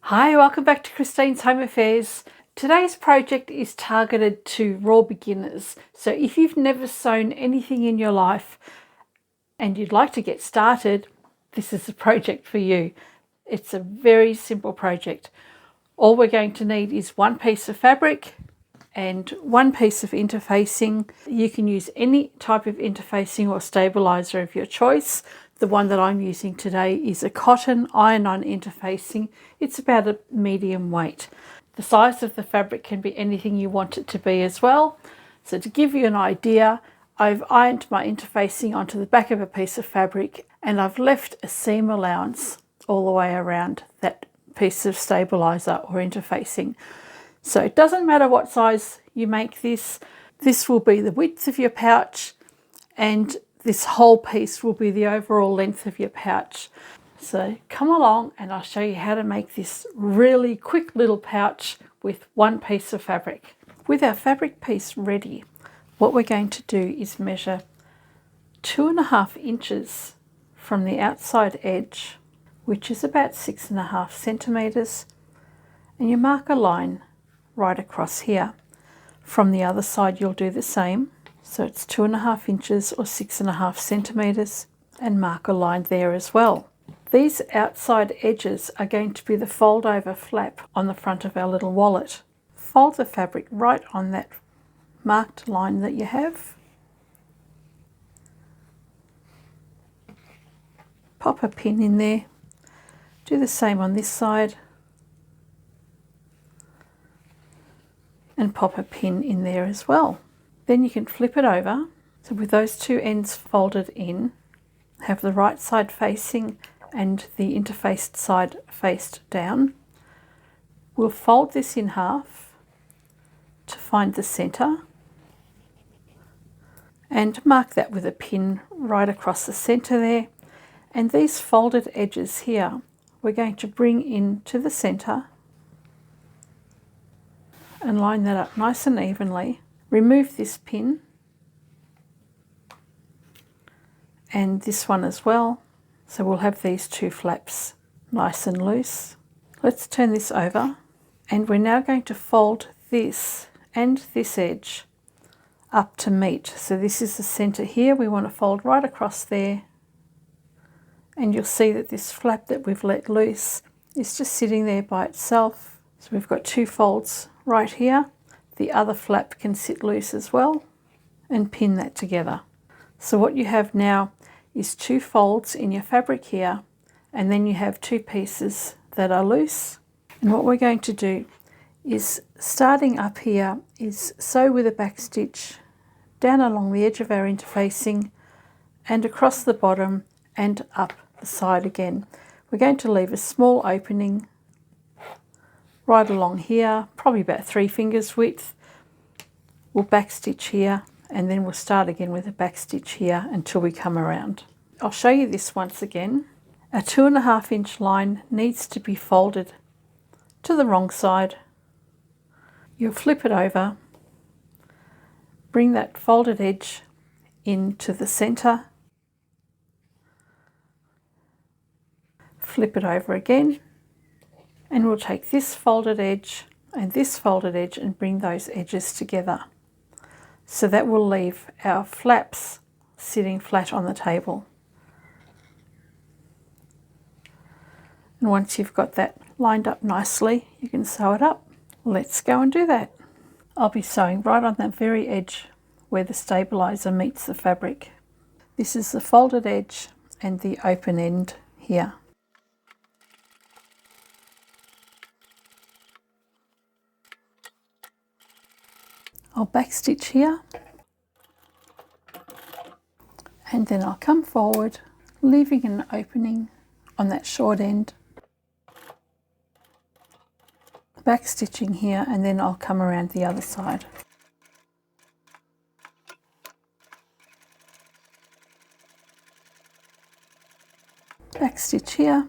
Hi, welcome back to Christine's Home Affairs. Today's project is targeted to raw beginners. So if you've never sewn anything in your life and you'd like to get started, this is the project for you. It's a very simple project. All we're going to need is one piece of fabric and one piece of interfacing. You can use any type of interfacing or stabilizer of your choice. The one that I'm using today is a cotton iron-on interfacing. It's about a medium weight. The size of the fabric can be anything you want it to be as well. So to give you an idea, I've ironed my interfacing onto the back of a piece of fabric and I've left a seam allowance all the way around that piece of stabilizer or interfacing. So it doesn't matter what size you make this. This will be the width of your pouch, and this whole piece will be the overall length of your pouch. So come along and I'll show you how to make this really quick little pouch with one piece of fabric. With our fabric piece ready, what we're going to do is measure 2.5 inches from the outside edge, which is about 6.5 centimeters, and you mark a line right across here. From the other side you'll do the same. So it's 2.5 inches or 6.5 centimeters, and mark a line there as well. These outside edges are going to be the fold over flap on the front of our little wallet. Fold the fabric right on that marked line that you have. Pop a pin in there. Do the same on this side. And pop a pin in there as well. Then you can flip it over. So with those two ends folded in, have the right side facing and the interfaced side faced down. We'll fold this in half to find the center and mark that with a pin right across the center there. And these folded edges here, we're going to bring into the center and line that up nice and evenly. Remove this pin and this one as well. So we'll have these two flaps nice and loose. Let's turn this over, and we're now going to fold this and this edge up to meet. So this is the center here. We want to fold right across there, and you'll see that this flap that we've let loose is just sitting there by itself. So we've got two folds right here. The other flap can sit loose as well, and pin that together. So what you have now is two folds in your fabric here, and then you have two pieces that are loose. And what we're going to do is, starting up here, is sew with a back stitch down along the edge of our interfacing and across the bottom and up the side again. We're going to leave a small opening right along here, probably about 3 fingers width. We'll back stitch here, and then we'll start again with a back stitch here until we come around. I'll show you this once again. A 2.5 inch line needs to be folded to the wrong side. You'll flip it over, bring that folded edge into the center, flip it over again, and we'll take this folded edge and this folded edge and bring those edges together. So that will leave our flaps sitting flat on the table. And once you've got that lined up nicely, you can sew it up. Let's go and do that. I'll be sewing right on that very edge where the stabilizer meets the fabric. This is the folded edge and the open end here. I'll back stitch here, and then I'll come forward, leaving an opening on that short end, back stitching here, and then I'll come around the other side. Back stitch here,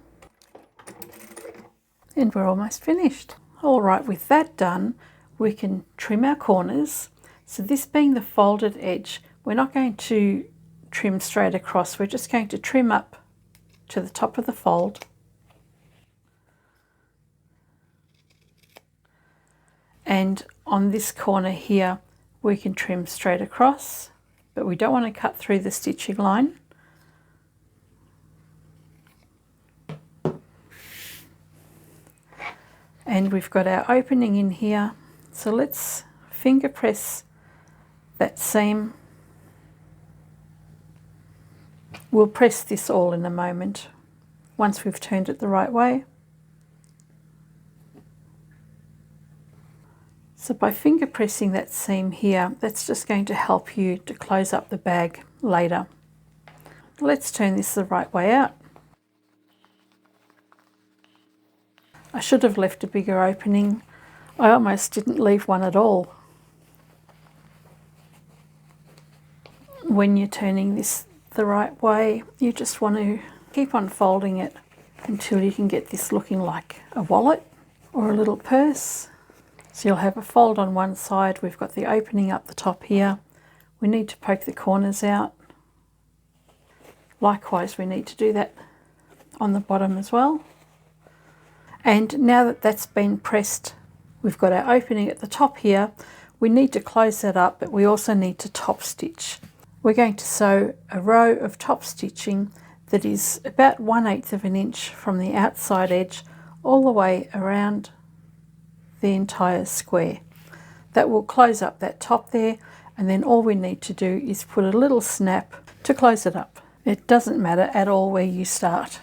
and we're almost finished. All right, with that done, we can trim our corners. So this being the folded edge, we're not going to trim straight across. We're just going to trim up to the top of the fold And on this corner here, we can trim straight across, but we don't want to cut through the stitching line. And we've got our opening in here, so let's finger press that seam. We'll press this all in a moment once we've turned it the right way. So by finger pressing that seam here, that's just going to help you to close up the bag later. Let's turn this the right way out. I should have left a bigger opening. I almost didn't leave one at all. When you're turning this the right way, you just want to keep on folding it until you can get this looking like a wallet or a little purse. So you'll have a fold on one side. We've got the opening up the top here. We need to poke the corners out. Likewise, we need to do that on the bottom as well. And now that that's been pressed, we've got our opening at the top here. We need to close that up, but we also need to top stitch. We're going to sew a row of top stitching that is about 1/8 of an inch from the outside edge all the way around the entire square. That will close up that top there, and then all we need to do is put a little snap to close it up. It doesn't matter at all where you start.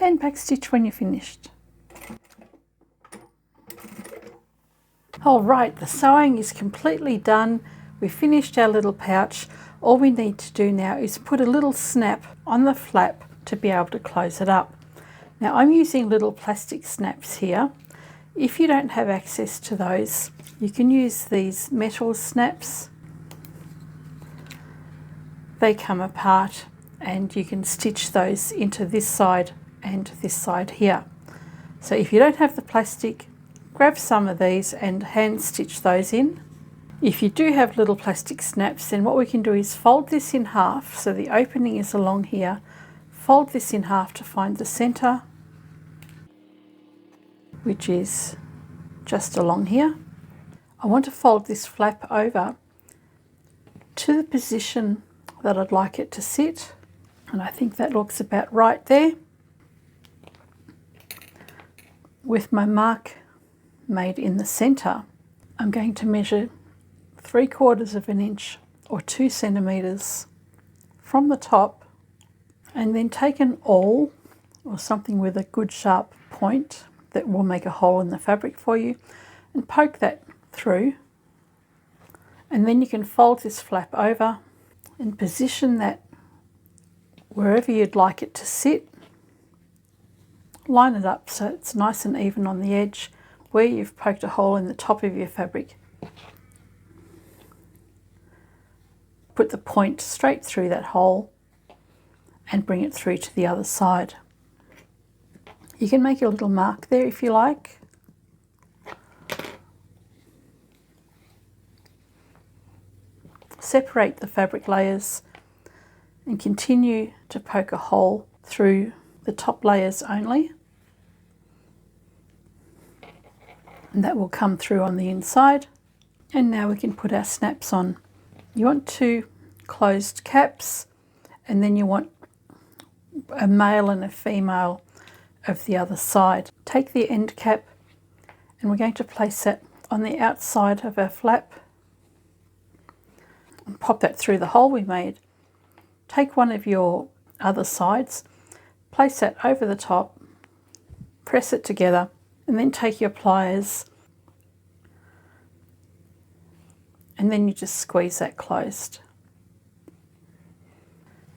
And back stitch when you're finished. All right, the sewing is completely done. We've finished our little pouch. All we need to do now is put a little snap on the flap to be able to close it up. Now I'm using little plastic snaps here. If you don't have access to those, you can use these metal snaps. They come apart and you can stitch those into this side and this side here. So if you don't have the plastic, grab some of these and hand stitch those in. If you do have little plastic snaps, then what we can do is fold this in half, so the opening is along here. Fold this in half to find the center, which is just along here. I want to fold this flap over to the position that I'd like it to sit, and I think that looks about right there. With my mark made in the center, I'm going to measure 3/4 of an inch or 2 centimeters from the top, and then take an awl or something with a good sharp point that will make a hole in the fabric for you, and poke that through. And then you can fold this flap over and position that wherever you'd like it to sit. Line it up so it's nice and even on the edge where you've poked a hole in the top of your fabric. Put the point straight through that hole and bring it through to the other side. You can make a little mark there if you like. Separate the fabric layers and continue to poke a hole through the top layers only, and that will come through on the inside. And now we can put our snaps on. You want 2 closed caps, and then you want a male and a female of the other side. Take the end cap, and we're going to place that on the outside of our flap and pop that through the hole we made. Take one of your other sides, place that over the top, press it together, and then take your pliers and then you just squeeze that closed.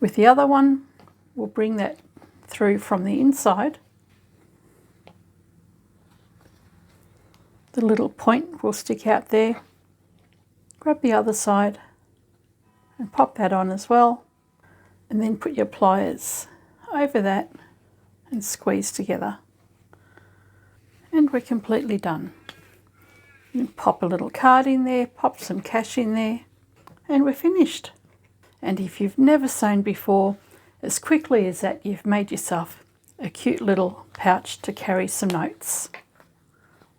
With the other one, we'll bring that through from the inside. The little point will stick out there. Grab the other side and pop that on as well, and then put your pliers over that and squeeze together. And we're completely done. And pop a little card in there, pop some cash in there, and we're finished. And if you've never sewn before, as quickly as that, you've made yourself a cute little pouch to carry some notes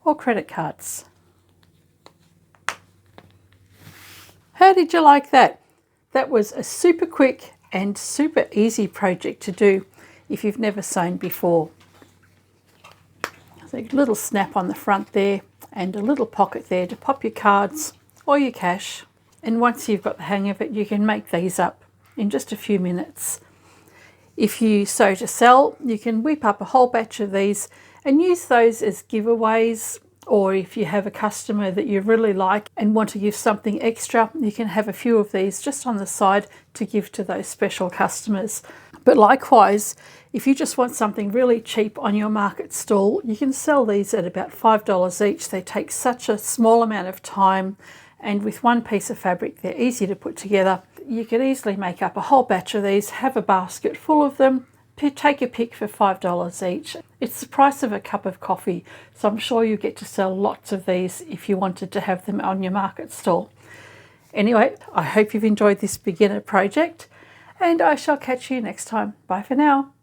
or credit cards. How did you like that? That was a super quick and super easy project to do if you've never sewn before. So a little snap on the front there and a little pocket there to pop your cards or your cash. And once you've got the hang of it, you can make these up in just a few minutes. If you sew to sell, you can whip up a whole batch of these and use those as giveaways, or if you have a customer that you really like and want to give something extra, you can have a few of these just on the side to give to those special customers. But likewise, if you just want something really cheap on your market stall, you can sell these at about $5 each. They take such a small amount of time, and with one piece of fabric, they're easy to put together. You could easily make up a whole batch of these, have a basket full of them, take a pick for $5 each. It's the price of a cup of coffee, so I'm sure you get to sell lots of these if you wanted to have them on your market stall. Anyway, I hope you've enjoyed this beginner project, and I shall catch you next time. Bye for now.